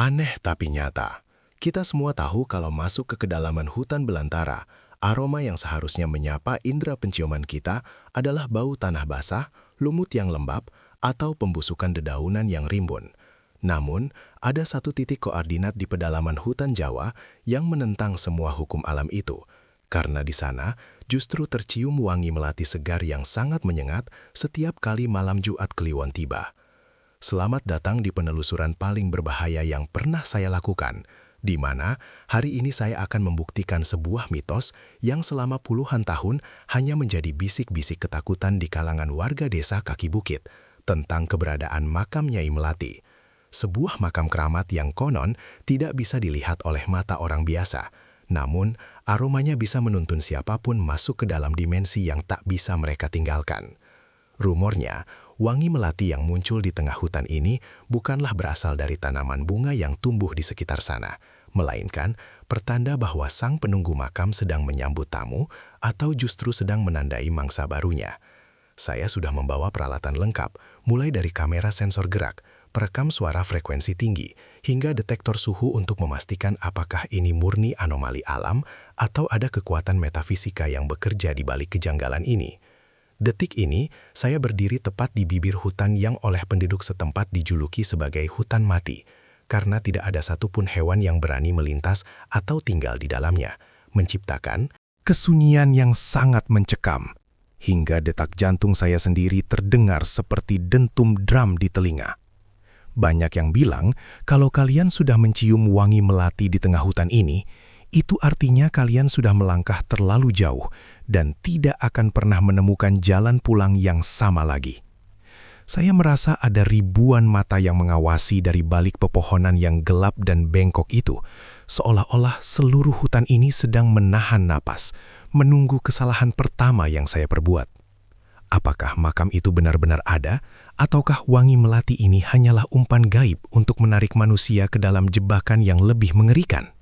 Aneh tapi nyata. Kita semua tahu kalau masuk ke kedalaman hutan belantara, aroma yang seharusnya menyapa indera penciuman kita adalah bau tanah basah, lumut yang lembab, atau pembusukan dedaunan yang rimbun. Namun, ada satu titik koordinat di pedalaman hutan Jawa yang menentang semua hukum alam itu. Karena di sana, justru tercium wangi melati segar yang sangat menyengat setiap kali malam Jumat Kliwon tiba. Selamat datang di penelusuran paling berbahaya yang pernah saya lakukan, di mana hari ini saya akan membuktikan sebuah mitos yang selama puluhan tahun hanya menjadi bisik-bisik ketakutan di kalangan warga desa kaki bukit tentang keberadaan makam Nyai Melati. Sebuah makam keramat yang konon tidak bisa dilihat oleh mata orang biasa, namun aromanya bisa menuntun siapapun masuk ke dalam dimensi yang tak bisa mereka tinggalkan. Rumornya, wangi melati yang muncul di tengah hutan ini bukanlah berasal dari tanaman bunga yang tumbuh di sekitar sana, melainkan pertanda bahwa sang penunggu makam sedang menyambut tamu atau justru sedang menandai mangsa barunya. Saya sudah membawa peralatan lengkap, mulai dari kamera sensor gerak, perekam suara frekuensi tinggi, hingga detektor suhu untuk memastikan apakah ini murni anomali alam atau ada kekuatan metafisika yang bekerja di balik kejanggalan ini. Detik ini, saya berdiri tepat di bibir hutan yang oleh penduduk setempat dijuluki sebagai hutan mati, karena tidak ada satupun hewan yang berani melintas atau tinggal di dalamnya, menciptakan kesunyian yang sangat mencekam, hingga detak jantung saya sendiri terdengar seperti dentum drum di telinga. Banyak yang bilang, kalau kalian sudah mencium wangi melati di tengah hutan ini, itu artinya kalian sudah melangkah terlalu jauh dan tidak akan pernah menemukan jalan pulang yang sama lagi. Saya merasa ada ribuan mata yang mengawasi dari balik pepohonan yang gelap dan bengkok itu, seolah-olah seluruh hutan ini sedang menahan napas, menunggu kesalahan pertama yang saya perbuat. Apakah makam itu benar-benar ada, ataukah wangi melati ini hanyalah umpan gaib untuk menarik manusia ke dalam jebakan yang lebih mengerikan?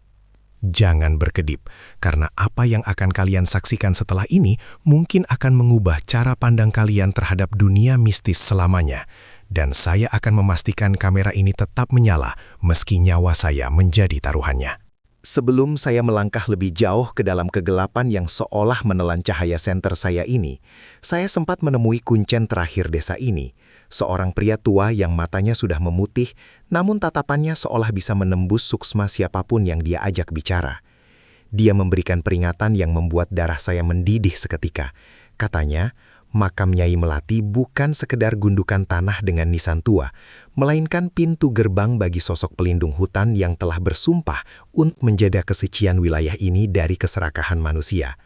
Jangan berkedip, karena apa yang akan kalian saksikan setelah ini mungkin akan mengubah cara pandang kalian terhadap dunia mistis selamanya. Dan saya akan memastikan kamera ini tetap menyala meski nyawa saya menjadi taruhannya. Sebelum saya melangkah lebih jauh ke dalam kegelapan yang seolah menelan cahaya senter saya ini, saya sempat menemui kuncen terakhir desa ini. Seorang pria tua yang matanya sudah memutih, namun tatapannya seolah bisa menembus suksma siapapun yang dia ajak bicara. Dia memberikan peringatan yang membuat darah saya mendidih seketika. Katanya, makam Nyai Melati bukan sekedar gundukan tanah dengan nisan tua, melainkan pintu gerbang bagi sosok pelindung hutan yang telah bersumpah untuk menjaga kesucian wilayah ini dari keserakahan manusia.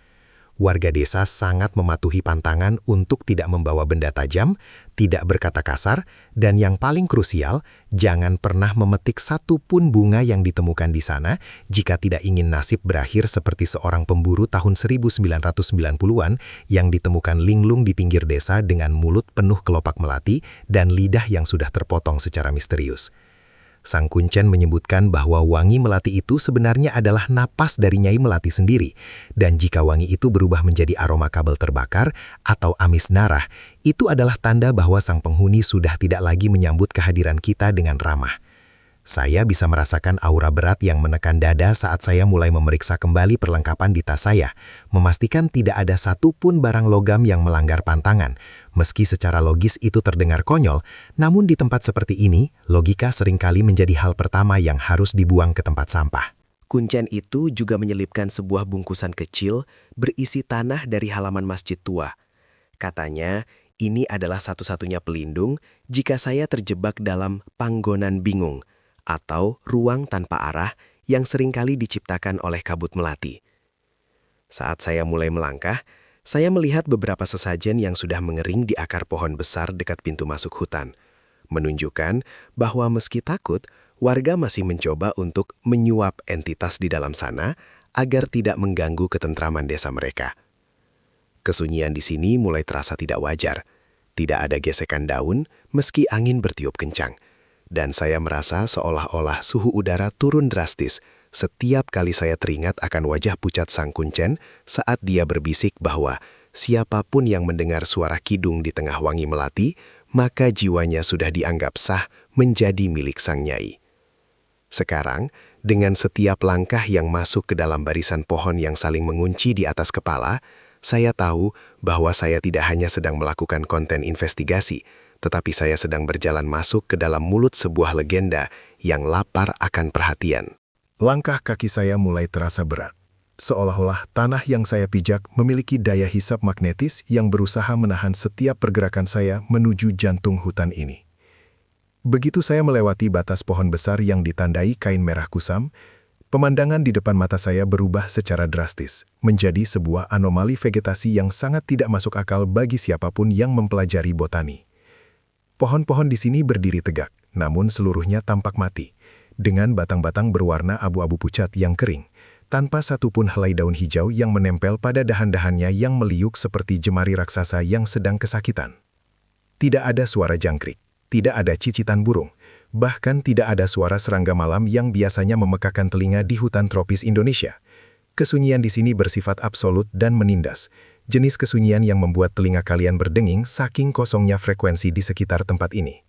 Warga desa sangat mematuhi pantangan untuk tidak membawa benda tajam, tidak berkata kasar, dan yang paling krusial, jangan pernah memetik satu pun bunga yang ditemukan di sana jika tidak ingin nasib berakhir seperti seorang pemburu tahun 1990-an yang ditemukan linglung di pinggir desa dengan mulut penuh kelopak melati dan lidah yang sudah terpotong secara misterius. Sang kuncen menyebutkan bahwa wangi melati itu sebenarnya adalah napas dari Nyai Melati sendiri, dan jika wangi itu berubah menjadi aroma kabel terbakar atau amis narah, itu adalah tanda bahwa sang penghuni sudah tidak lagi menyambut kehadiran kita dengan ramah. Saya bisa merasakan aura berat yang menekan dada saat saya mulai memeriksa kembali perlengkapan di tas saya, memastikan tidak ada satupun barang logam yang melanggar pantangan. Meski secara logis itu terdengar konyol, namun di tempat seperti ini, logika seringkali menjadi hal pertama yang harus dibuang ke tempat sampah. Kuncen itu juga menyelipkan sebuah bungkusan kecil berisi tanah dari halaman masjid tua. Katanya, ini adalah satu-satunya pelindung jika saya terjebak dalam panggonan bingung, atau ruang tanpa arah yang seringkali diciptakan oleh kabut melati. Saat saya mulai melangkah, saya melihat beberapa sesajen yang sudah mengering di akar pohon besar dekat pintu masuk hutan, menunjukkan bahwa meski takut, warga masih mencoba untuk menyuap entitas di dalam sana agar tidak mengganggu ketentraman desa mereka. Kesunyian di sini mulai terasa tidak wajar. Tidak ada gesekan daun meski angin bertiup kencang. Dan saya merasa seolah-olah suhu udara turun drastis setiap kali saya teringat akan wajah pucat sang kuncen saat dia berbisik bahwa siapapun yang mendengar suara kidung di tengah wangi melati, maka jiwanya sudah dianggap sah menjadi milik sang nyai. Sekarang, dengan setiap langkah yang masuk ke dalam barisan pohon yang saling mengunci di atas kepala, saya tahu bahwa saya tidak hanya sedang melakukan konten investigasi, tetapi saya sedang berjalan masuk ke dalam mulut sebuah legenda yang lapar akan perhatian. Langkah kaki saya mulai terasa berat. Seolah-olah tanah yang saya pijak memiliki daya hisap magnetis yang berusaha menahan setiap pergerakan saya menuju jantung hutan ini. Begitu saya melewati batas pohon besar yang ditandai kain merah kusam, pemandangan di depan mata saya berubah secara drastis, menjadi sebuah anomali vegetasi yang sangat tidak masuk akal bagi siapapun yang mempelajari botani. Pohon-pohon di sini berdiri tegak, namun seluruhnya tampak mati, dengan batang-batang berwarna abu-abu pucat yang kering, tanpa satupun helai daun hijau yang menempel pada dahan-dahannya yang meliuk seperti jemari raksasa yang sedang kesakitan. Tidak ada suara jangkrik, tidak ada cicitan burung, bahkan tidak ada suara serangga malam yang biasanya memekakan telinga di hutan tropis Indonesia. Kesunyian di sini bersifat absolut dan menindas, jenis kesunyian yang membuat telinga kalian berdenging saking kosongnya frekuensi di sekitar tempat ini.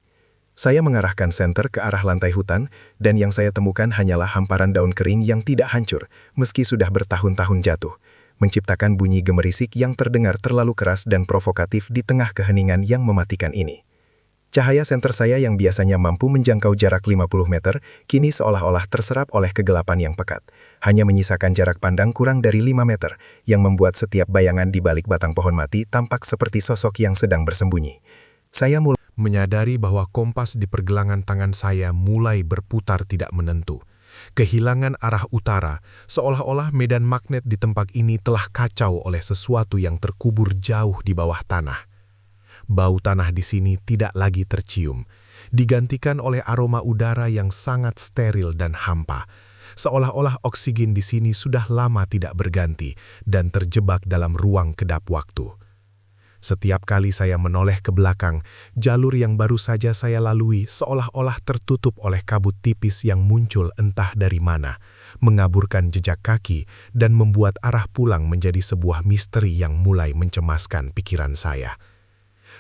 Saya mengarahkan senter ke arah lantai hutan, dan yang saya temukan hanyalah hamparan daun kering yang tidak hancur, meski sudah bertahun-tahun jatuh, menciptakan bunyi gemerisik yang terdengar terlalu keras dan provokatif di tengah keheningan yang mematikan ini. Cahaya senter saya yang biasanya mampu menjangkau jarak 50 meter, kini seolah-olah terserap oleh kegelapan yang pekat, hanya menyisakan jarak pandang kurang dari 5 meter, yang membuat setiap bayangan di balik batang pohon mati tampak seperti sosok yang sedang bersembunyi. Saya mulai menyadari bahwa kompas di pergelangan tangan saya mulai berputar tidak menentu. Kehilangan arah utara, seolah-olah medan magnet di tempat ini telah kacau oleh sesuatu yang terkubur jauh di bawah tanah. Bau tanah di sini tidak lagi tercium, digantikan oleh aroma udara yang sangat steril dan hampa. Seolah-olah oksigen di sini sudah lama tidak berganti dan terjebak dalam ruang kedap waktu. Setiap kali saya menoleh ke belakang, jalur yang baru saja saya lalui seolah-olah tertutup oleh kabut tipis yang muncul entah dari mana, mengaburkan jejak kaki dan membuat arah pulang menjadi sebuah misteri yang mulai mencemaskan pikiran saya.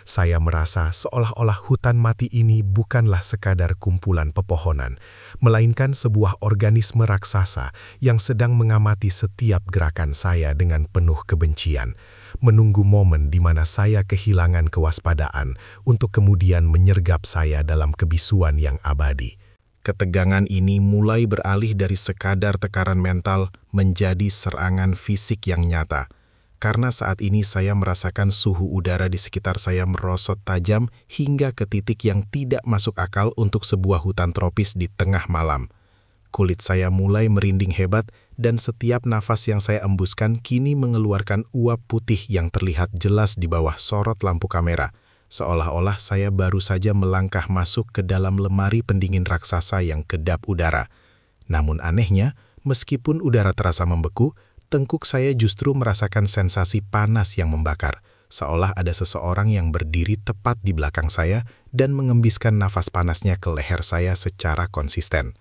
Saya merasa seolah-olah hutan mati ini bukanlah sekadar kumpulan pepohonan, melainkan sebuah organisme raksasa yang sedang mengamati setiap gerakan saya dengan penuh kebencian, menunggu momen di mana saya kehilangan kewaspadaan untuk kemudian menyergap saya dalam kebisuan yang abadi. Ketegangan ini mulai beralih dari sekadar tekanan mental menjadi serangan fisik yang nyata. Karena saat ini saya merasakan suhu udara di sekitar saya merosot tajam hingga ke titik yang tidak masuk akal untuk sebuah hutan tropis di tengah malam. Kulit saya mulai merinding hebat dan setiap nafas yang saya embuskan kini mengeluarkan uap putih yang terlihat jelas di bawah sorot lampu kamera. Seolah-olah saya baru saja melangkah masuk ke dalam lemari pendingin raksasa yang kedap udara. Namun anehnya, meskipun udara terasa membeku, tengkuk saya justru merasakan sensasi panas yang membakar, seolah ada seseorang yang berdiri tepat di belakang saya dan mengembiskan nafas panasnya ke leher saya secara konsisten.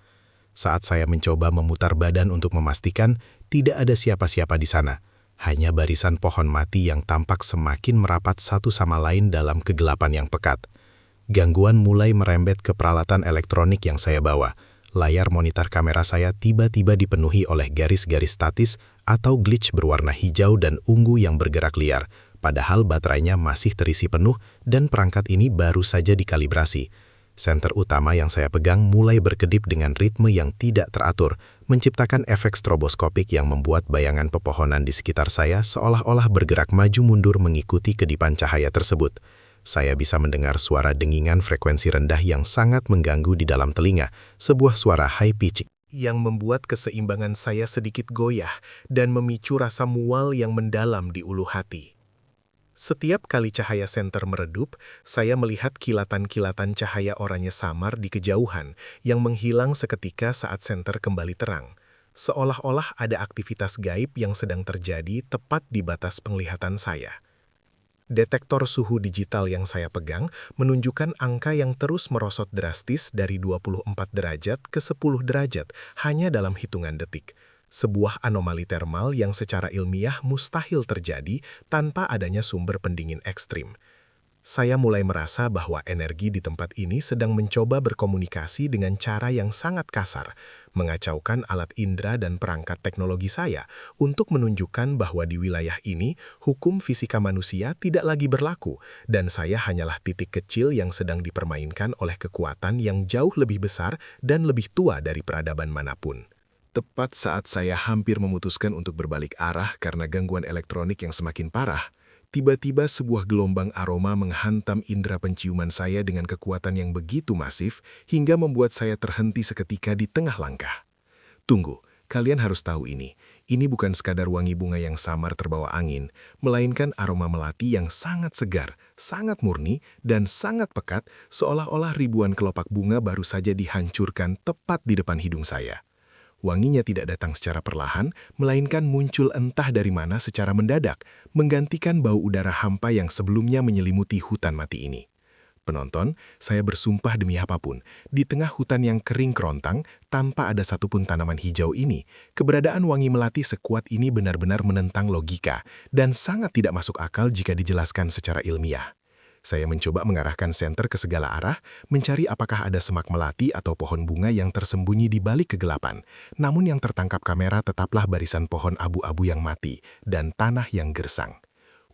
Saat saya mencoba memutar badan untuk memastikan, tidak ada siapa-siapa di sana. Hanya barisan pohon mati yang tampak semakin merapat satu sama lain dalam kegelapan yang pekat. Gangguan mulai merembet ke peralatan elektronik yang saya bawa. Layar monitor kamera saya tiba-tiba dipenuhi oleh garis-garis statis atau glitch berwarna hijau dan ungu yang bergerak liar, padahal baterainya masih terisi penuh dan perangkat ini baru saja dikalibrasi. Senter utama yang saya pegang mulai berkedip dengan ritme yang tidak teratur, menciptakan efek stroboskopik yang membuat bayangan pepohonan di sekitar saya seolah-olah bergerak maju mundur mengikuti kedipan cahaya tersebut. Saya bisa mendengar suara dengingan frekuensi rendah yang sangat mengganggu di dalam telinga, sebuah suara high pitch yang membuat keseimbangan saya sedikit goyah dan memicu rasa mual yang mendalam di ulu hati. Setiap kali cahaya senter meredup, saya melihat kilatan-kilatan cahaya oranye samar di kejauhan yang menghilang seketika saat senter kembali terang. Seolah-olah ada aktivitas gaib yang sedang terjadi tepat di batas penglihatan saya. Detektor suhu digital yang saya pegang menunjukkan angka yang terus merosot drastis dari 24 derajat ke 10 derajat hanya dalam hitungan detik. Sebuah anomali termal yang secara ilmiah mustahil terjadi tanpa adanya sumber pendingin ekstrim. Saya mulai merasa bahwa energi di tempat ini sedang mencoba berkomunikasi dengan cara yang sangat kasar, mengacaukan alat indera dan perangkat teknologi saya untuk menunjukkan bahwa di wilayah ini hukum fisika manusia tidak lagi berlaku dan saya hanyalah titik kecil yang sedang dipermainkan oleh kekuatan yang jauh lebih besar dan lebih tua dari peradaban manapun. Tepat saat saya hampir memutuskan untuk berbalik arah karena gangguan elektronik yang semakin parah, tiba-tiba sebuah gelombang aroma menghantam indera penciuman saya dengan kekuatan yang begitu masif hingga membuat saya terhenti seketika di tengah langkah. Tunggu, kalian harus tahu ini. Ini bukan sekadar wangi bunga yang samar terbawa angin, melainkan aroma melati yang sangat segar, sangat murni, dan sangat pekat, seolah-olah ribuan kelopak bunga baru saja dihancurkan tepat di depan hidung saya. Wanginya tidak datang secara perlahan, melainkan muncul entah dari mana secara mendadak, menggantikan bau udara hampa yang sebelumnya menyelimuti hutan mati ini. Penonton, saya bersumpah demi apapun, di tengah hutan yang kering kerontang, tanpa ada satupun tanaman hijau ini, keberadaan wangi melati sekuat ini benar-benar menentang logika, dan sangat tidak masuk akal jika dijelaskan secara ilmiah. Saya mencoba mengarahkan senter ke segala arah, mencari apakah ada semak melati atau pohon bunga yang tersembunyi di balik kegelapan. Namun yang tertangkap kamera tetaplah barisan pohon abu-abu yang mati dan tanah yang gersang.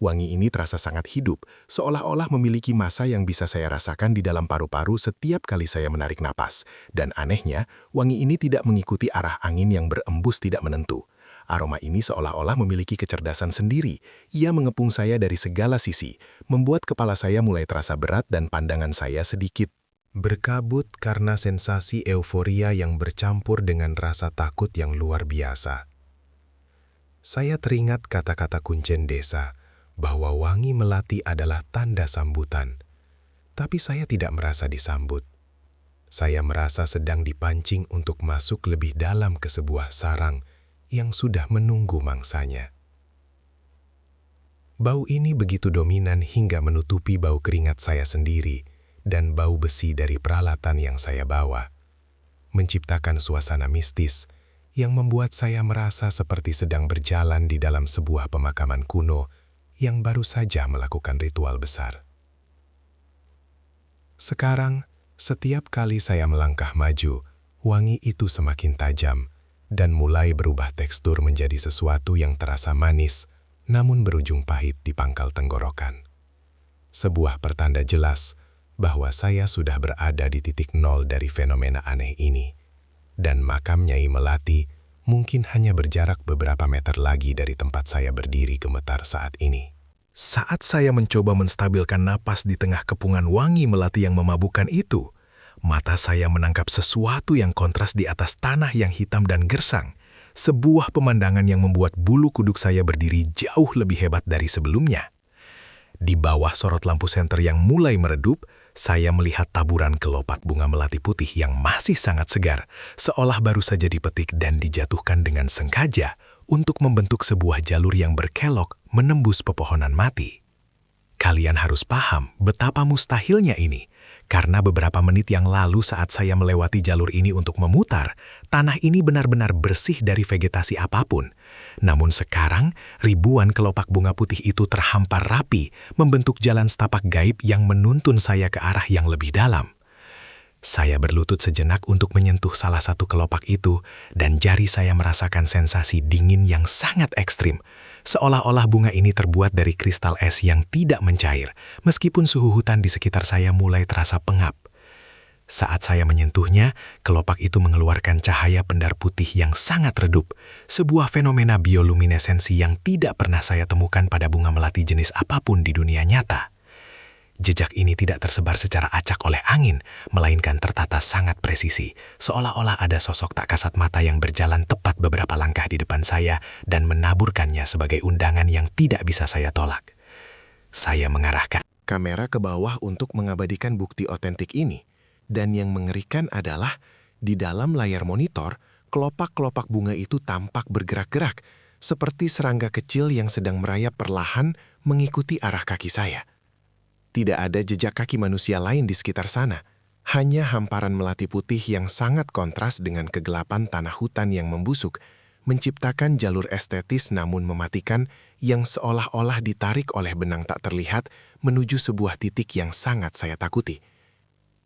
Wangi ini terasa sangat hidup, seolah-olah memiliki massa yang bisa saya rasakan di dalam paru-paru setiap kali saya menarik napas. Dan anehnya, wangi ini tidak mengikuti arah angin yang berembus tidak menentu. Aroma ini seolah-olah memiliki kecerdasan sendiri. Ia mengepung saya dari segala sisi, membuat kepala saya mulai terasa berat dan pandangan saya sedikit Berkabut karena sensasi euforia yang bercampur dengan rasa takut yang luar biasa. Saya teringat kata-kata kuncen desa, bahwa wangi melati adalah tanda sambutan. Tapi saya tidak merasa disambut. Saya merasa sedang dipancing untuk masuk lebih dalam ke sebuah sarang yang sudah menunggu mangsanya. Bau ini begitu dominan hingga menutupi bau keringat saya sendiri dan bau besi dari peralatan yang saya bawa, menciptakan suasana mistis yang membuat saya merasa seperti sedang berjalan di dalam sebuah pemakaman kuno yang baru saja melakukan ritual besar. Sekarang, setiap kali saya melangkah maju, wangi itu semakin tajam dan mulai berubah tekstur menjadi sesuatu yang terasa manis, namun berujung pahit di pangkal tenggorokan. Sebuah pertanda jelas bahwa saya sudah berada di titik nol dari fenomena aneh ini, dan makam Nyai Melati mungkin hanya berjarak beberapa meter lagi dari tempat saya berdiri gemetar saat ini. Saat saya mencoba menstabilkan napas di tengah kepungan wangi melati yang memabukkan itu, mata saya menangkap sesuatu yang kontras di atas tanah yang hitam dan gersang, sebuah pemandangan yang membuat bulu kuduk saya berdiri jauh lebih hebat dari sebelumnya. Di bawah sorot lampu senter yang mulai meredup, saya melihat taburan kelopak bunga melati putih yang masih sangat segar, seolah baru saja dipetik dan dijatuhkan dengan sengaja untuk membentuk sebuah jalur yang berkelok menembus pepohonan mati. Kalian harus paham betapa mustahilnya ini, karena beberapa menit yang lalu saat saya melewati jalur ini untuk memutar, tanah ini benar-benar bersih dari vegetasi apapun. Namun sekarang, ribuan kelopak bunga putih itu terhampar rapi, membentuk jalan setapak gaib yang menuntun saya ke arah yang lebih dalam. Saya berlutut sejenak untuk menyentuh salah satu kelopak itu, dan jari saya merasakan sensasi dingin yang sangat ekstrim. Seolah-olah bunga ini terbuat dari kristal es yang tidak mencair, meskipun suhu hutan di sekitar saya mulai terasa pengap. Saat saya menyentuhnya, kelopak itu mengeluarkan cahaya pendar putih yang sangat redup, sebuah fenomena bioluminesensi yang tidak pernah saya temukan pada bunga melati jenis apapun di dunia nyata. Jejak ini tidak tersebar secara acak oleh angin, melainkan tertata sangat presisi, seolah-olah ada sosok tak kasat mata yang berjalan tepat beberapa langkah di depan saya dan menaburkannya sebagai undangan yang tidak bisa saya tolak. Saya mengarahkan kamera ke bawah untuk mengabadikan bukti otentik ini, dan yang mengerikan adalah, di dalam layar monitor, kelopak-kelopak bunga itu tampak bergerak-gerak, seperti serangga kecil yang sedang merayap perlahan mengikuti arah kaki saya. Tidak ada jejak kaki manusia lain di sekitar sana, hanya hamparan melati putih yang sangat kontras dengan kegelapan tanah hutan yang membusuk, menciptakan jalur estetis namun mematikan yang seolah-olah ditarik oleh benang tak terlihat menuju sebuah titik yang sangat saya takuti.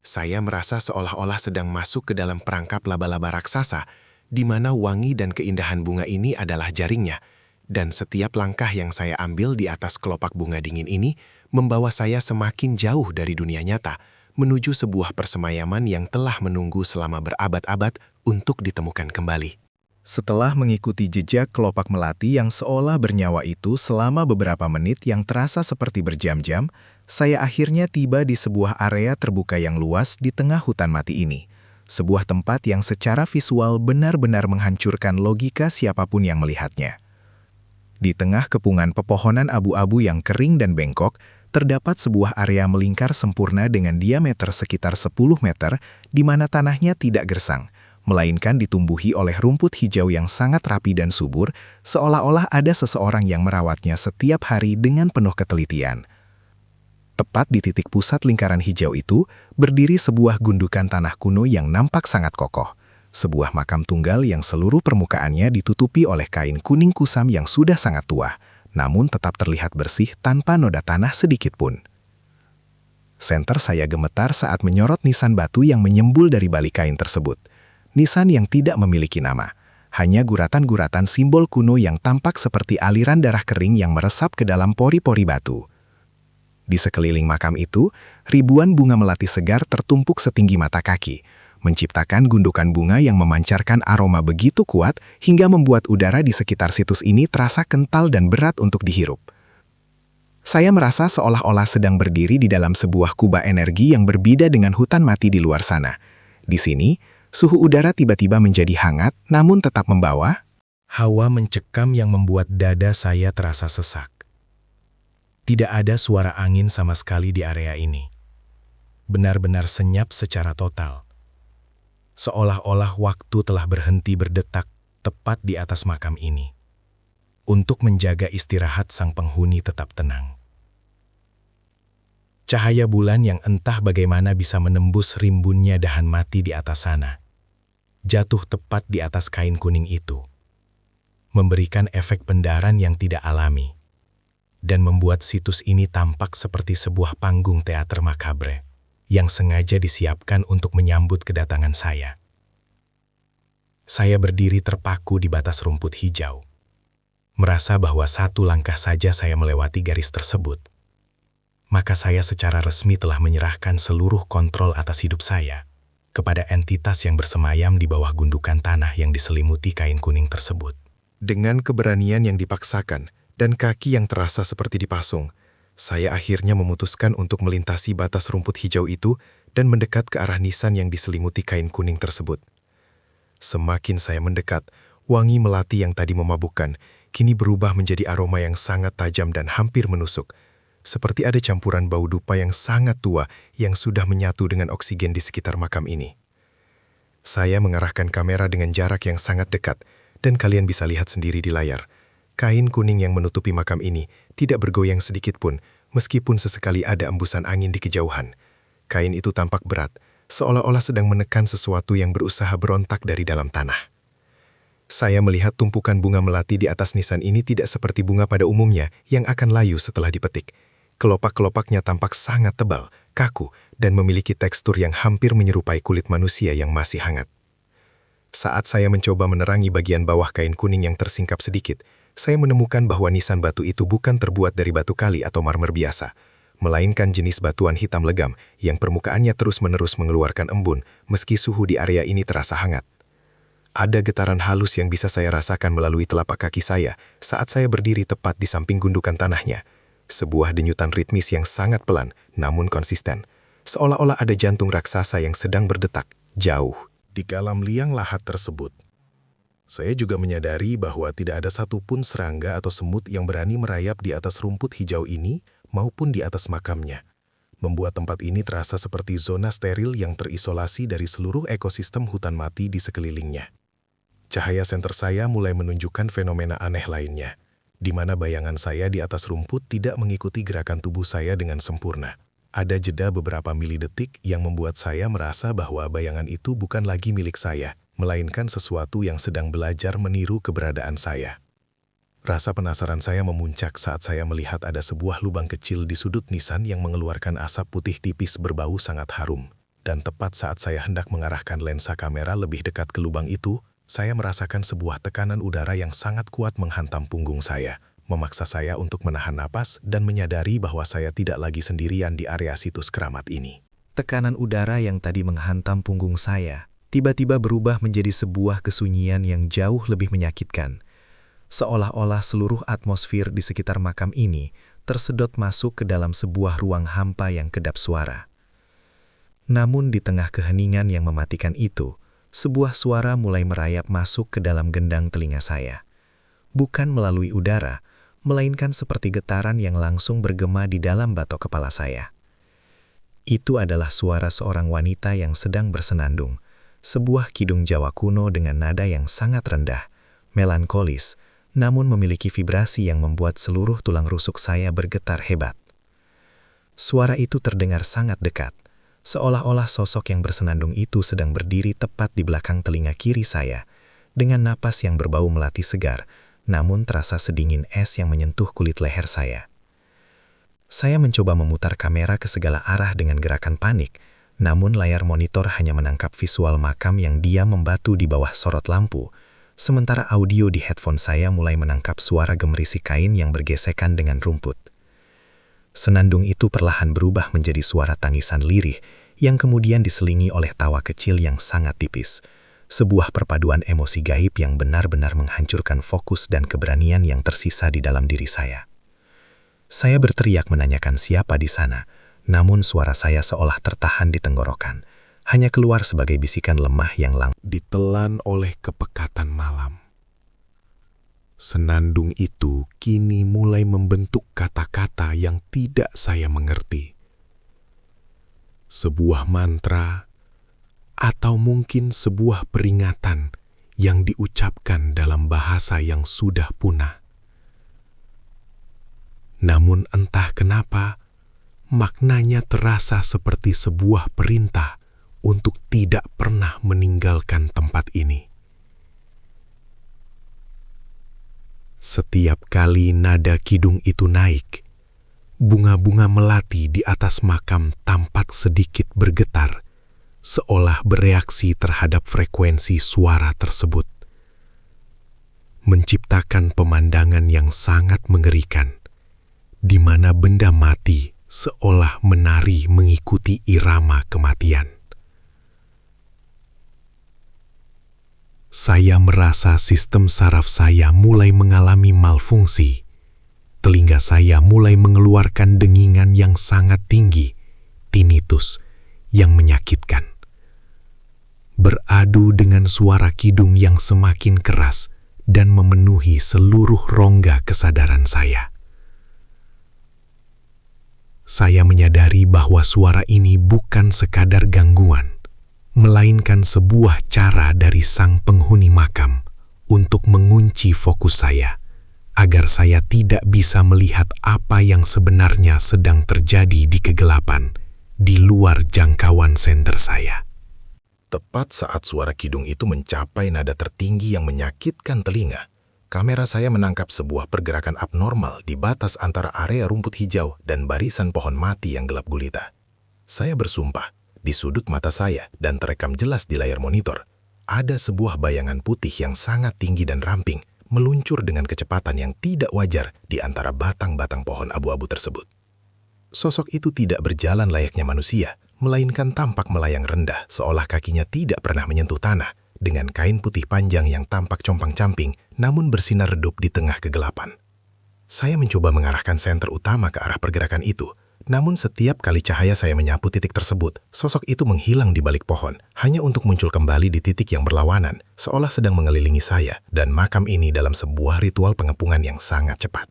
Saya merasa seolah-olah sedang masuk ke dalam perangkap laba-laba raksasa, di mana wangi dan keindahan bunga ini adalah jaringnya, dan setiap langkah yang saya ambil di atas kelopak bunga dingin ini membawa saya semakin jauh dari dunia nyata, menuju sebuah persemayaman yang telah menunggu selama berabad-abad untuk ditemukan kembali. Setelah mengikuti jejak kelopak melati yang seolah bernyawa itu selama beberapa menit yang terasa seperti berjam-jam, saya akhirnya tiba di sebuah area terbuka yang luas di tengah hutan mati ini. Sebuah tempat yang secara visual benar-benar menghancurkan logika siapapun yang melihatnya. Di tengah kepungan pepohonan abu-abu yang kering dan bengkok, terdapat sebuah area melingkar sempurna dengan diameter sekitar 10 meter, di mana tanahnya tidak gersang, melainkan ditumbuhi oleh rumput hijau yang sangat rapi dan subur, seolah-olah ada seseorang yang merawatnya setiap hari dengan penuh ketelitian. Tepat di titik pusat lingkaran hijau itu, berdiri sebuah gundukan tanah kuno yang nampak sangat kokoh. Sebuah makam tunggal yang seluruh permukaannya ditutupi oleh kain kuning kusam yang sudah sangat tua, namun tetap terlihat bersih tanpa noda tanah sedikit pun. Senter saya gemetar saat menyorot nisan batu yang menyembul dari balik kain tersebut. Nisan yang tidak memiliki nama, hanya guratan-guratan simbol kuno yang tampak seperti aliran darah kering yang meresap ke dalam pori-pori batu. Di sekeliling makam itu, ribuan bunga melati segar tertumpuk setinggi mata kaki, menciptakan gundukan bunga yang memancarkan aroma begitu kuat hingga membuat udara di sekitar situs ini terasa kental dan berat untuk dihirup. Saya merasa seolah-olah sedang berdiri di dalam sebuah kubah energi yang berbeda dengan hutan mati di luar sana. Di sini, suhu udara tiba-tiba menjadi hangat, namun tetap membawa hawa mencekam yang membuat dada saya terasa sesak. Tidak ada suara angin sama sekali di area ini. Benar-benar senyap secara total. Seolah-olah waktu telah berhenti berdetak tepat di atas makam ini, untuk menjaga istirahat sang penghuni tetap tenang. Cahaya bulan yang entah bagaimana bisa menembus rimbunnya dahan mati di atas sana, jatuh tepat di atas kain kuning itu, memberikan efek pendaran yang tidak alami, dan membuat situs ini tampak seperti sebuah panggung teater makabre yang sengaja disiapkan untuk menyambut kedatangan saya. Saya berdiri terpaku di batas rumput hijau, merasa bahwa satu langkah saja saya melewati garis tersebut, maka saya secara resmi telah menyerahkan seluruh kontrol atas hidup saya kepada entitas yang bersemayam di bawah gundukan tanah yang diselimuti kain kuning tersebut. Dengan keberanian yang dipaksakan dan kaki yang terasa seperti dipasung, saya akhirnya memutuskan untuk melintasi batas rumput hijau itu dan mendekat ke arah nisan yang diselimuti kain kuning tersebut. Semakin saya mendekat, wangi melati yang tadi memabukkan kini berubah menjadi aroma yang sangat tajam dan hampir menusuk, seperti ada campuran bau dupa yang sangat tua yang sudah menyatu dengan oksigen di sekitar makam ini. Saya mengarahkan kamera dengan jarak yang sangat dekat, dan kalian bisa lihat sendiri di layar. Kain kuning yang menutupi makam ini tidak bergoyang sedikit pun, meskipun sesekali ada embusan angin di kejauhan. Kain itu tampak berat, seolah-olah sedang menekan sesuatu yang berusaha berontak dari dalam tanah. Saya melihat tumpukan bunga melati di atas nisan ini tidak seperti bunga pada umumnya yang akan layu setelah dipetik. Kelopak-kelopaknya tampak sangat tebal, kaku, dan memiliki tekstur yang hampir menyerupai kulit manusia yang masih hangat. Saat saya mencoba menerangi bagian bawah kain kuning yang tersingkap sedikit, saya menemukan bahwa nisan batu itu bukan terbuat dari batu kali atau marmer biasa, melainkan jenis batuan hitam legam yang permukaannya terus-menerus mengeluarkan embun meski suhu di area ini terasa hangat. Ada getaran halus yang bisa saya rasakan melalui telapak kaki saya saat saya berdiri tepat di samping gundukan tanahnya. Sebuah denyutan ritmis yang sangat pelan namun konsisten, seolah-olah ada jantung raksasa yang sedang berdetak jauh Di dalam liang lahat tersebut, saya juga menyadari bahwa tidak ada satupun serangga atau semut yang berani merayap di atas rumput hijau ini maupun di atas makamnya, membuat tempat ini terasa seperti zona steril yang terisolasi dari seluruh ekosistem hutan mati di sekelilingnya. Cahaya senter saya mulai menunjukkan fenomena aneh lainnya, di mana bayangan saya di atas rumput tidak mengikuti gerakan tubuh saya dengan sempurna. Ada jeda beberapa milidetik yang membuat saya merasa bahwa bayangan itu bukan lagi milik saya, melainkan sesuatu yang sedang belajar meniru keberadaan saya. Rasa penasaran saya memuncak saat saya melihat ada sebuah lubang kecil di sudut nisan yang mengeluarkan asap putih tipis berbau sangat harum. Dan tepat saat saya hendak mengarahkan lensa kamera lebih dekat ke lubang itu, saya merasakan sebuah tekanan udara yang sangat kuat menghantam punggung saya, memaksa saya untuk menahan napas dan menyadari bahwa saya tidak lagi sendirian di area situs keramat ini. Tekanan udara yang tadi menghantam punggung saya tiba-tiba berubah menjadi sebuah kesunyian yang jauh lebih menyakitkan. Seolah-olah seluruh atmosfer di sekitar makam ini tersedot masuk ke dalam sebuah ruang hampa yang kedap suara. Namun di tengah keheningan yang mematikan itu, sebuah suara mulai merayap masuk ke dalam gendang telinga saya. Bukan melalui udara, melainkan seperti getaran yang langsung bergema di dalam batok kepala saya. Itu adalah suara seorang wanita yang sedang bersenandung, sebuah kidung Jawa kuno dengan nada yang sangat rendah, melankolis, namun memiliki vibrasi yang membuat seluruh tulang rusuk saya bergetar hebat. Suara itu terdengar sangat dekat, seolah-olah sosok yang bersenandung itu sedang berdiri tepat di belakang telinga kiri saya, dengan napas yang berbau melati segar, namun terasa sedingin es yang menyentuh kulit leher saya. Saya mencoba memutar kamera ke segala arah dengan gerakan panik, namun layar monitor hanya menangkap visual makam yang diam membatu di bawah sorot lampu, sementara audio di headphone saya mulai menangkap suara gemerisik kain yang bergesekan dengan rumput. Senandung itu perlahan berubah menjadi suara tangisan lirih yang kemudian diselingi oleh tawa kecil yang sangat tipis, sebuah perpaduan emosi gaib yang benar-benar menghancurkan fokus dan keberanian yang tersisa di dalam diri saya. Saya berteriak menanyakan siapa di sana, namun suara saya seolah tertahan di tenggorokan, hanya keluar sebagai bisikan lemah yang ditelan oleh kepekatan malam. Senandung itu kini mulai membentuk kata-kata yang tidak saya mengerti. Sebuah mantra, atau mungkin sebuah peringatan yang diucapkan dalam bahasa yang sudah punah. Namun entah kenapa, maknanya terasa seperti sebuah perintah untuk tidak pernah meninggalkan tempat ini. Setiap kali nada kidung itu naik, bunga-bunga melati di atas makam tampak sedikit bergetar, seolah bereaksi terhadap frekuensi suara tersebut. Menciptakan pemandangan yang sangat mengerikan, di mana benda mati seolah menari mengikuti irama kematian. Saya merasa sistem saraf saya mulai mengalami malfungsi. Telinga saya mulai mengeluarkan dengingan yang sangat tinggi, tinnitus, yang menyakitkan. Beradu dengan suara kidung yang semakin keras dan memenuhi seluruh rongga kesadaran saya. Saya menyadari bahwa suara ini bukan sekadar gangguan, melainkan sebuah cara dari sang penghuni makam untuk mengunci fokus saya, agar saya tidak bisa melihat apa yang sebenarnya sedang terjadi di kegelapan, di luar jangkauan senter saya. Tepat saat suara kidung itu mencapai nada tertinggi yang menyakitkan telinga, kamera saya menangkap sebuah pergerakan abnormal di batas antara area rumput hijau dan barisan pohon mati yang gelap gulita. Saya bersumpah, di sudut mata saya dan terekam jelas di layar monitor, ada sebuah bayangan putih yang sangat tinggi dan ramping meluncur dengan kecepatan yang tidak wajar di antara batang-batang pohon abu-abu tersebut. Sosok itu tidak berjalan layaknya manusia, melainkan tampak melayang rendah seolah kakinya tidak pernah menyentuh tanah, dengan kain putih panjang yang tampak compang-camping namun bersinar redup di tengah kegelapan. Saya mencoba mengarahkan senter utama ke arah pergerakan itu, namun setiap kali cahaya saya menyapu titik tersebut, sosok itu menghilang di balik pohon, hanya untuk muncul kembali di titik yang berlawanan, seolah sedang mengelilingi saya dan makam ini dalam sebuah ritual pengepungan yang sangat cepat.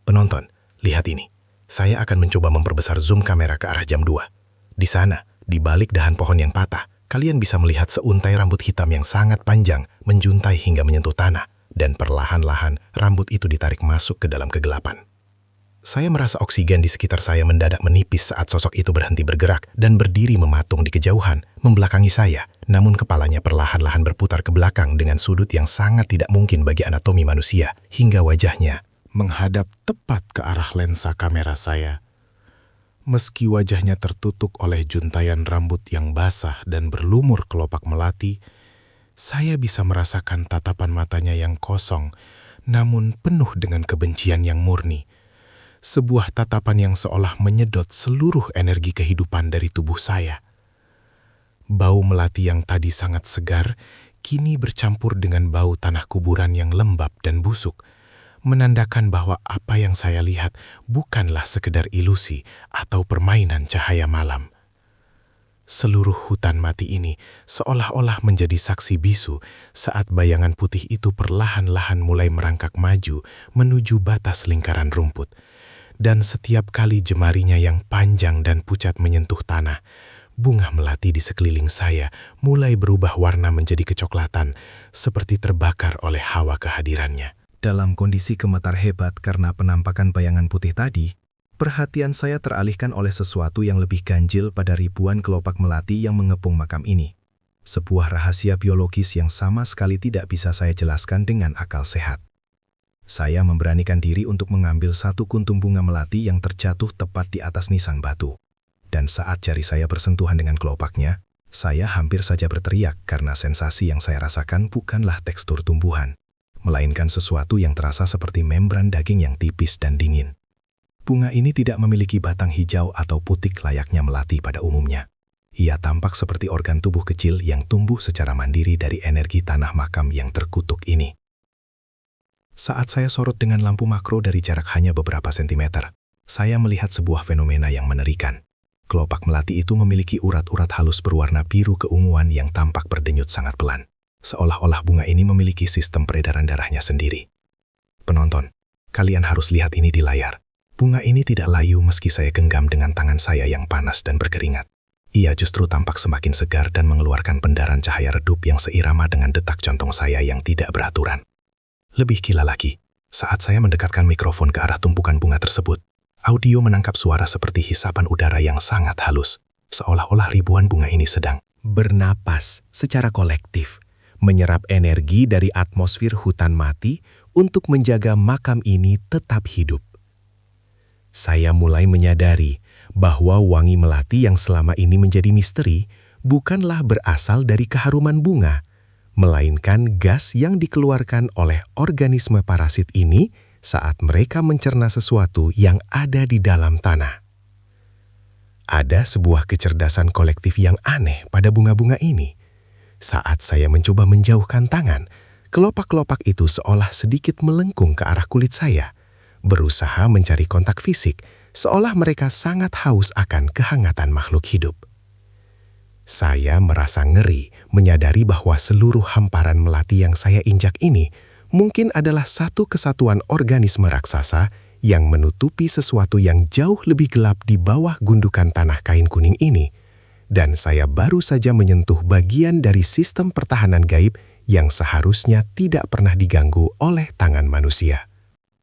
Penonton, lihat ini. Saya akan mencoba memperbesar zoom kamera ke arah jam 2. Di sana, di balik dahan pohon yang patah, kalian bisa melihat seuntai rambut hitam yang sangat panjang menjuntai hingga menyentuh tanah, dan perlahan-lahan rambut itu ditarik masuk ke dalam kegelapan. Saya merasa oksigen di sekitar saya mendadak menipis saat sosok itu berhenti bergerak dan berdiri mematung di kejauhan, membelakangi saya. Namun kepalanya perlahan-lahan berputar ke belakang dengan sudut yang sangat tidak mungkin bagi anatomi manusia, hingga wajahnya menghadap tepat ke arah lensa kamera saya. Meski wajahnya tertutup oleh juntaian rambut yang basah dan berlumur kelopak melati, saya bisa merasakan tatapan matanya yang kosong, namun penuh dengan kebencian yang murni. Sebuah tatapan yang seolah menyedot seluruh energi kehidupan dari tubuh saya. Bau melati yang tadi sangat segar, kini bercampur dengan bau tanah kuburan yang lembab dan busuk, menandakan bahwa apa yang saya lihat bukanlah sekedar ilusi atau permainan cahaya malam. Seluruh hutan mati ini seolah-olah menjadi saksi bisu saat bayangan putih itu perlahan-lahan mulai merangkak maju menuju batas lingkaran rumput. Dan setiap kali jemarinya yang panjang dan pucat menyentuh tanah, bunga melati di sekeliling saya mulai berubah warna menjadi kecoklatan, seperti terbakar oleh hawa kehadirannya. Dalam kondisi gemetar hebat karena penampakan bayangan putih tadi, perhatian saya teralihkan oleh sesuatu yang lebih ganjil pada ribuan kelopak melati yang mengepung makam ini. Sebuah rahasia biologis yang sama sekali tidak bisa saya jelaskan dengan akal sehat. Saya memberanikan diri untuk mengambil satu kuntum bunga melati yang terjatuh tepat di atas nisan batu. Dan saat jari saya bersentuhan dengan kelopaknya, saya hampir saja berteriak karena sensasi yang saya rasakan bukanlah tekstur tumbuhan, melainkan sesuatu yang terasa seperti membran daging yang tipis dan dingin. Bunga ini tidak memiliki batang hijau atau putik layaknya melati pada umumnya. Ia tampak seperti organ tubuh kecil yang tumbuh secara mandiri dari energi tanah makam yang terkutuk ini. Saat saya sorot dengan lampu makro dari jarak hanya beberapa sentimeter, saya melihat sebuah fenomena yang mengerikan. Kelopak melati itu memiliki urat-urat halus berwarna biru keunguan yang tampak berdenyut sangat pelan. Seolah-olah bunga ini memiliki sistem peredaran darahnya sendiri. Penonton, kalian harus lihat ini di layar. Bunga ini tidak layu meski saya genggam dengan tangan saya yang panas dan berkeringat. Ia justru tampak semakin segar dan mengeluarkan pendaran cahaya redup yang seirama dengan detak jantung saya yang tidak beraturan. Lebih gila lagi, saat saya mendekatkan mikrofon ke arah tumpukan bunga tersebut, audio menangkap suara seperti hisapan udara yang sangat halus, seolah-olah ribuan bunga ini sedang Bernapas secara kolektif, menyerap energi dari atmosfer hutan mati untuk menjaga makam ini tetap hidup. Saya mulai menyadari bahwa wangi melati yang selama ini menjadi misteri bukanlah berasal dari keharuman bunga, melainkan gas yang dikeluarkan oleh organisme parasit ini saat mereka mencerna sesuatu yang ada di dalam tanah. Ada sebuah kecerdasan kolektif yang aneh pada bunga-bunga ini. Saat saya mencoba menjauhkan tangan, kelopak-kelopak itu seolah sedikit melengkung ke arah kulit saya, berusaha mencari kontak fisik, seolah mereka sangat haus akan kehangatan makhluk hidup. Saya merasa ngeri menyadari bahwa seluruh hamparan melati yang saya injak ini mungkin adalah satu kesatuan organisme raksasa yang menutupi sesuatu yang jauh lebih gelap di bawah gundukan tanah kain kuning ini, dan saya baru saja menyentuh bagian dari sistem pertahanan gaib yang seharusnya tidak pernah diganggu oleh tangan manusia.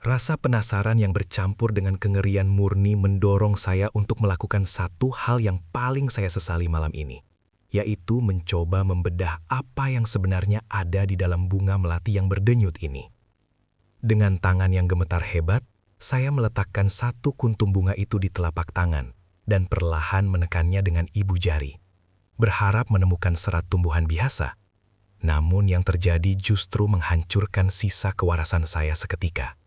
Rasa penasaran yang bercampur dengan kengerian murni mendorong saya untuk melakukan satu hal yang paling saya sesali malam ini, yaitu mencoba membedah apa yang sebenarnya ada di dalam bunga melati yang berdenyut ini. Dengan tangan yang gemetar hebat, saya meletakkan satu kuntum bunga itu di telapak tangan dan perlahan menekannya dengan ibu jari, berharap menemukan serat tumbuhan biasa. Namun yang terjadi justru menghancurkan sisa kewarasan saya seketika.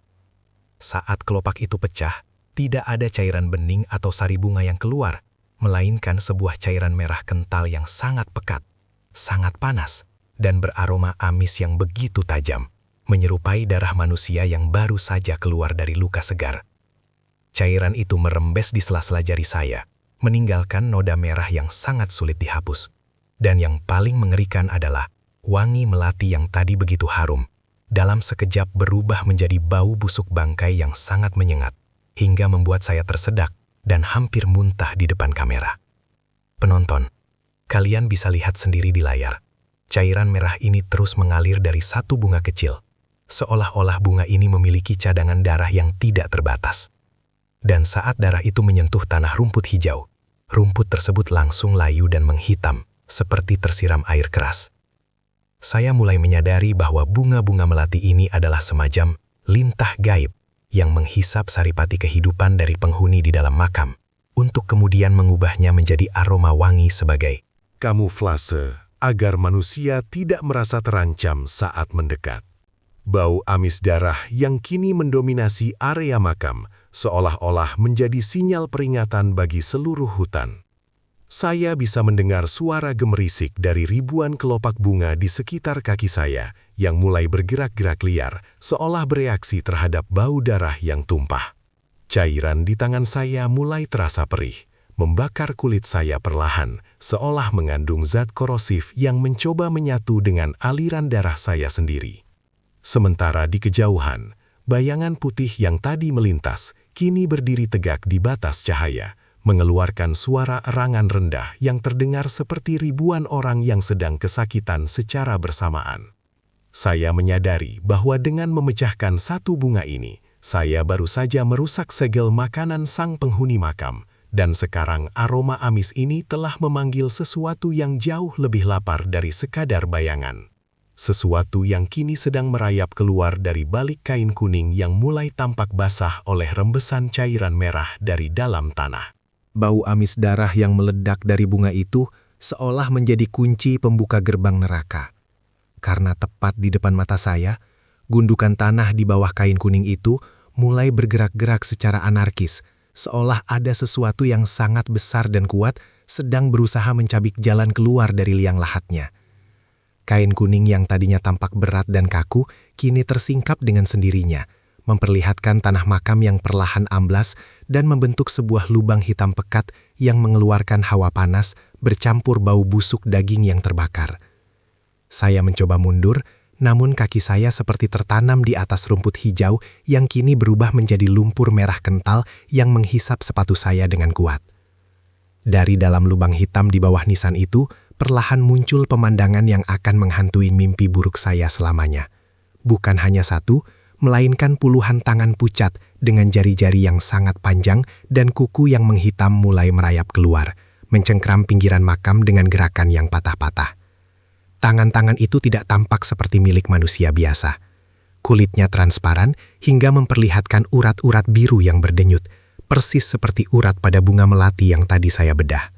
Saat kelopak itu pecah, tidak ada cairan bening atau sari bunga yang keluar, melainkan sebuah cairan merah kental yang sangat pekat, sangat panas, dan beraroma amis yang begitu tajam, menyerupai darah manusia yang baru saja keluar dari luka segar. Cairan itu merembes di sela-sela jari saya, meninggalkan noda merah yang sangat sulit dihapus. Dan yang paling mengerikan adalah wangi melati yang tadi begitu harum, dalam sekejap berubah menjadi bau busuk bangkai yang sangat menyengat, hingga membuat saya tersedak dan hampir muntah di depan kamera. Penonton, kalian bisa lihat sendiri di layar. Cairan merah ini terus mengalir dari satu bunga kecil, seolah-olah bunga ini memiliki cadangan darah yang tidak terbatas. Dan saat darah itu menyentuh tanah rumput hijau, rumput tersebut langsung layu dan menghitam, seperti tersiram air keras. Saya mulai menyadari bahwa bunga-bunga melati ini adalah semacam lintah gaib yang menghisap saripati kehidupan dari penghuni di dalam makam, untuk kemudian mengubahnya menjadi aroma wangi sebagai kamuflase agar manusia tidak merasa terancam saat mendekat. Bau amis darah yang kini mendominasi area makam seolah-olah menjadi sinyal peringatan bagi seluruh hutan. Saya bisa mendengar suara gemerisik dari ribuan kelopak bunga di sekitar kaki saya yang mulai bergerak-gerak liar, seolah bereaksi terhadap bau darah yang tumpah. Cairan di tangan saya mulai terasa perih, membakar kulit saya perlahan, seolah mengandung zat korosif yang mencoba menyatu dengan aliran darah saya sendiri. Sementara di kejauhan, bayangan putih yang tadi melintas kini berdiri tegak di batas cahaya, mengeluarkan suara erangan rendah yang terdengar seperti ribuan orang yang sedang kesakitan secara bersamaan. Saya menyadari bahwa dengan memecahkan satu bunga ini, saya baru saja merusak segel makanan sang penghuni makam, dan sekarang aroma amis ini telah memanggil sesuatu yang jauh lebih lapar dari sekadar bayangan. Sesuatu yang kini sedang merayap keluar dari balik kain kuning yang mulai tampak basah oleh rembesan cairan merah dari dalam tanah. Bau amis darah yang meledak dari bunga itu seolah menjadi kunci pembuka gerbang neraka. Karena tepat di depan mata saya, gundukan tanah di bawah kain kuning itu mulai bergerak-gerak secara anarkis, seolah ada sesuatu yang sangat besar dan kuat sedang berusaha mencabik jalan keluar dari liang lahatnya. Kain kuning yang tadinya tampak berat dan kaku, kini tersingkap dengan sendirinya, memperlihatkan tanah makam yang perlahan amblas dan membentuk sebuah lubang hitam pekat yang mengeluarkan hawa panas bercampur bau busuk daging yang terbakar. Saya mencoba mundur, namun kaki saya seperti tertanam di atas rumput hijau yang kini berubah menjadi lumpur merah kental yang menghisap sepatu saya dengan kuat. Dari dalam lubang hitam di bawah nisan itu, perlahan muncul pemandangan yang akan menghantui mimpi buruk saya selamanya. Bukan hanya satu, melainkan puluhan tangan pucat dengan jari-jari yang sangat panjang dan kuku yang menghitam mulai merayap keluar, mencengkram pinggiran makam dengan gerakan yang patah-patah. Tangan-tangan itu tidak tampak seperti milik manusia biasa. Kulitnya transparan hingga memperlihatkan urat-urat biru yang berdenyut, persis seperti urat pada bunga melati yang tadi saya bedah.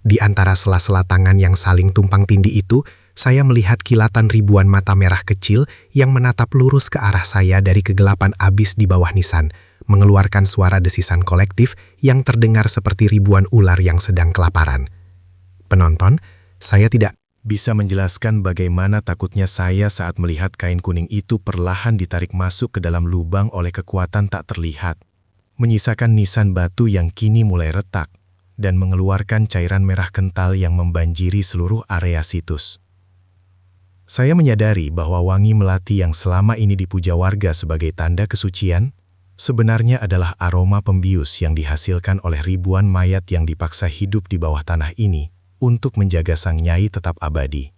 Di antara sela-sela tangan yang saling tumpang tindih itu, saya melihat kilatan ribuan mata merah kecil yang menatap lurus ke arah saya dari kegelapan abis di bawah nisan, mengeluarkan suara desisan kolektif yang terdengar seperti ribuan ular yang sedang kelaparan. Penonton, saya tidak Bisa menjelaskan bagaimana takutnya saya saat melihat kain kuning itu perlahan ditarik masuk ke dalam lubang oleh kekuatan tak terlihat, menyisakan nisan batu yang kini mulai retak, dan mengeluarkan cairan merah kental yang membanjiri seluruh area situs. Saya menyadari bahwa wangi melati yang selama ini dipuja warga sebagai tanda kesucian, sebenarnya adalah aroma pembius yang dihasilkan oleh ribuan mayat yang dipaksa hidup di bawah tanah ini, untuk menjaga sang nyai tetap abadi.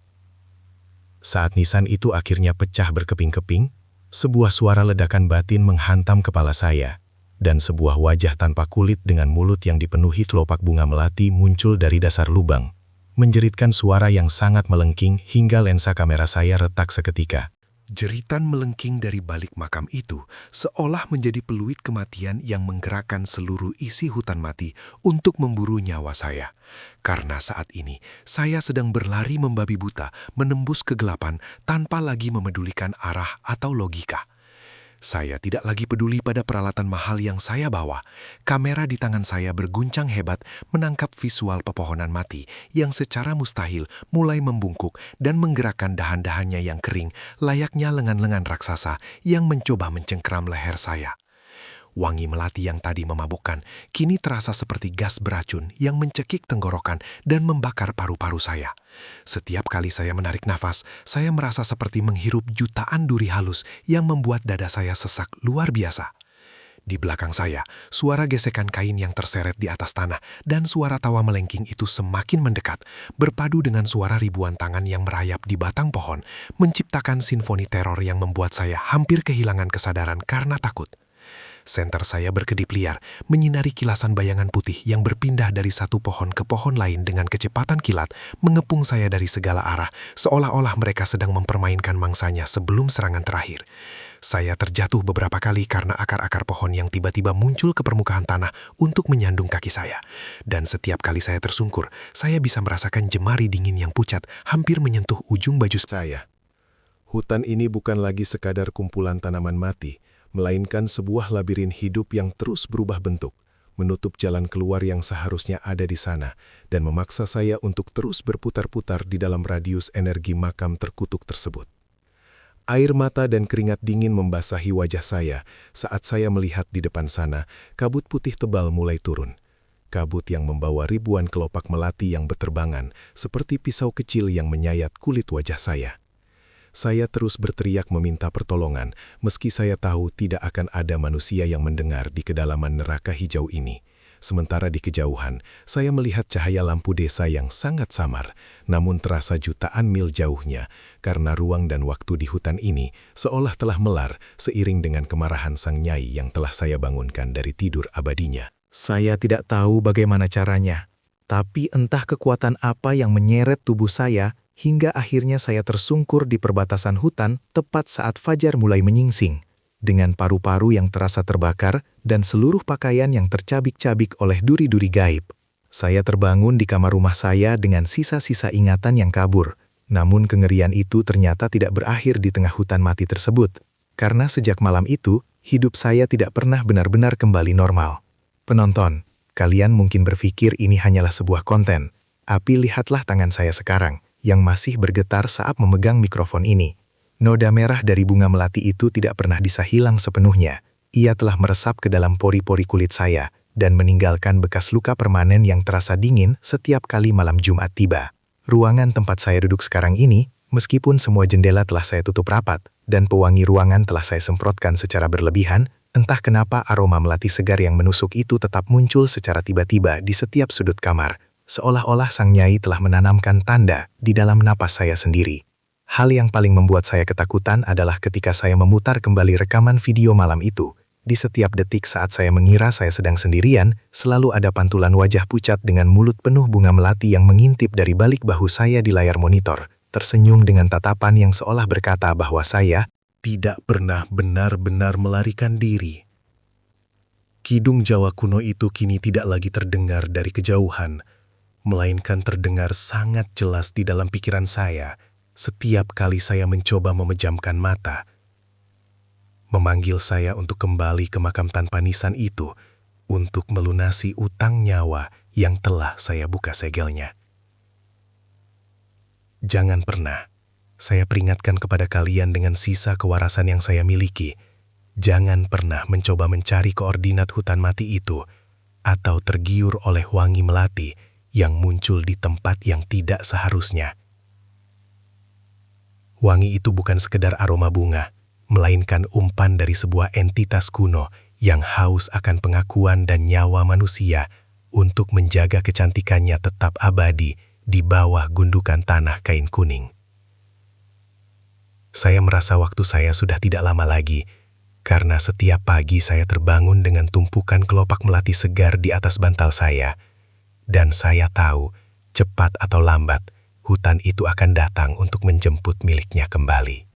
Saat nisan itu akhirnya pecah berkeping-keping, sebuah suara ledakan batin menghantam kepala saya, dan sebuah wajah tanpa kulit dengan mulut yang dipenuhi kelopak bunga melati muncul dari dasar lubang, menjeritkan suara yang sangat melengking hingga lensa kamera saya retak seketika. Jeritan melengking dari balik makam itu seolah menjadi peluit kematian yang menggerakkan seluruh isi hutan mati untuk memburu nyawa saya. Karena saat ini, saya sedang berlari membabi buta, menembus kegelapan tanpa lagi memedulikan arah atau logika. Saya tidak lagi peduli pada peralatan mahal yang saya bawa. Kamera di tangan saya berguncang hebat menangkap visual pepohonan mati yang secara mustahil mulai membungkuk dan menggerakkan dahan-dahannya yang kering layaknya lengan-lengan raksasa yang mencoba mencengkeram leher saya. Wangi melati yang tadi memabukkan kini terasa seperti gas beracun yang mencekik tenggorokan dan membakar paru-paru saya. Setiap kali saya menarik nafas, saya merasa seperti menghirup jutaan duri halus yang membuat dada saya sesak luar biasa. Di belakang saya, suara gesekan kain yang terseret di atas tanah dan suara tawa melengking itu semakin mendekat, berpadu dengan suara ribuan tangan yang merayap di batang pohon, menciptakan simfoni teror yang membuat saya hampir kehilangan kesadaran karena takut. Senter saya berkedip liar, menyinari kilasan bayangan putih yang berpindah dari satu pohon ke pohon lain dengan kecepatan kilat, mengepung saya dari segala arah, seolah-olah mereka sedang mempermainkan mangsanya sebelum serangan terakhir. Saya terjatuh beberapa kali karena akar-akar pohon yang tiba-tiba muncul ke permukaan tanah untuk menyandung kaki saya. Dan setiap kali saya tersungkur, saya bisa merasakan jemari dingin yang pucat hampir menyentuh ujung baju saya. Hutan ini bukan lagi sekadar kumpulan tanaman mati, melainkan sebuah labirin hidup yang terus berubah bentuk, menutup jalan keluar yang seharusnya ada di sana, dan memaksa saya untuk terus berputar-putar di dalam radius energi makam terkutuk tersebut. Air mata dan keringat dingin membasahi wajah saya saat saya melihat di depan sana, kabut putih tebal mulai turun. Kabut yang membawa ribuan kelopak melati yang berterbangan, seperti pisau kecil yang menyayat kulit wajah saya. Saya terus berteriak meminta pertolongan, meski saya tahu tidak akan ada manusia yang mendengar di kedalaman neraka hijau ini. Sementara di kejauhan, saya melihat cahaya lampu desa yang sangat samar, namun terasa jutaan mil jauhnya, karena ruang dan waktu di hutan ini seolah telah melar seiring dengan kemarahan sang nyai yang telah saya bangunkan dari tidur abadinya. Saya tidak tahu bagaimana caranya, tapi entah kekuatan apa yang menyeret tubuh saya, hingga akhirnya saya tersungkur di perbatasan hutan tepat saat fajar mulai menyingsing, dengan paru-paru yang terasa terbakar dan seluruh pakaian yang tercabik-cabik oleh duri-duri gaib. Saya terbangun di kamar rumah saya dengan sisa-sisa ingatan yang kabur, namun kengerian itu ternyata tidak berakhir di tengah hutan mati tersebut, karena sejak malam itu, hidup saya tidak pernah benar-benar kembali normal. Penonton, kalian mungkin berpikir ini hanyalah sebuah konten, tapi lihatlah tangan saya sekarang, yang masih bergetar saat memegang mikrofon ini. Noda merah dari bunga melati itu tidak pernah bisa hilang sepenuhnya. Ia telah meresap ke dalam pori-pori kulit saya, dan meninggalkan bekas luka permanen yang terasa dingin setiap kali malam Jumat tiba. Ruangan tempat saya duduk sekarang ini, meskipun semua jendela telah saya tutup rapat, dan pewangi ruangan telah saya semprotkan secara berlebihan, entah kenapa aroma melati segar yang menusuk itu tetap muncul secara tiba-tiba di setiap sudut kamar, seolah-olah sang nyai telah menanamkan tanda di dalam napas saya sendiri. Hal yang paling membuat saya ketakutan adalah ketika saya memutar kembali rekaman video malam itu. Di setiap detik saat saya mengira saya sedang sendirian, selalu ada pantulan wajah pucat dengan mulut penuh bunga melati yang mengintip dari balik bahu saya di layar monitor, tersenyum dengan tatapan yang seolah berkata bahwa saya Tidak pernah benar-benar melarikan diri. Kidung Jawa kuno itu kini tidak lagi terdengar dari kejauhan, melainkan terdengar sangat jelas di dalam pikiran saya setiap kali saya mencoba memejamkan mata. Memanggil saya untuk kembali ke makam tanpa nisan itu untuk melunasi utang nyawa yang telah saya buka segelnya. Jangan pernah, saya peringatkan kepada kalian dengan sisa kewarasan yang saya miliki, jangan pernah mencoba mencari koordinat hutan mati itu atau tergiur oleh wangi melati yang muncul di tempat yang tidak seharusnya. Wangi itu bukan sekedar aroma bunga, melainkan umpan dari sebuah entitas kuno yang haus akan pengakuan dan nyawa manusia untuk menjaga kecantikannya tetap abadi di bawah gundukan tanah kain kuning. Saya merasa waktu saya sudah tidak lama lagi, karena setiap pagi saya terbangun dengan tumpukan kelopak melati segar di atas bantal saya. Dan saya tahu, cepat atau lambat, hutan itu akan datang untuk menjemput miliknya kembali.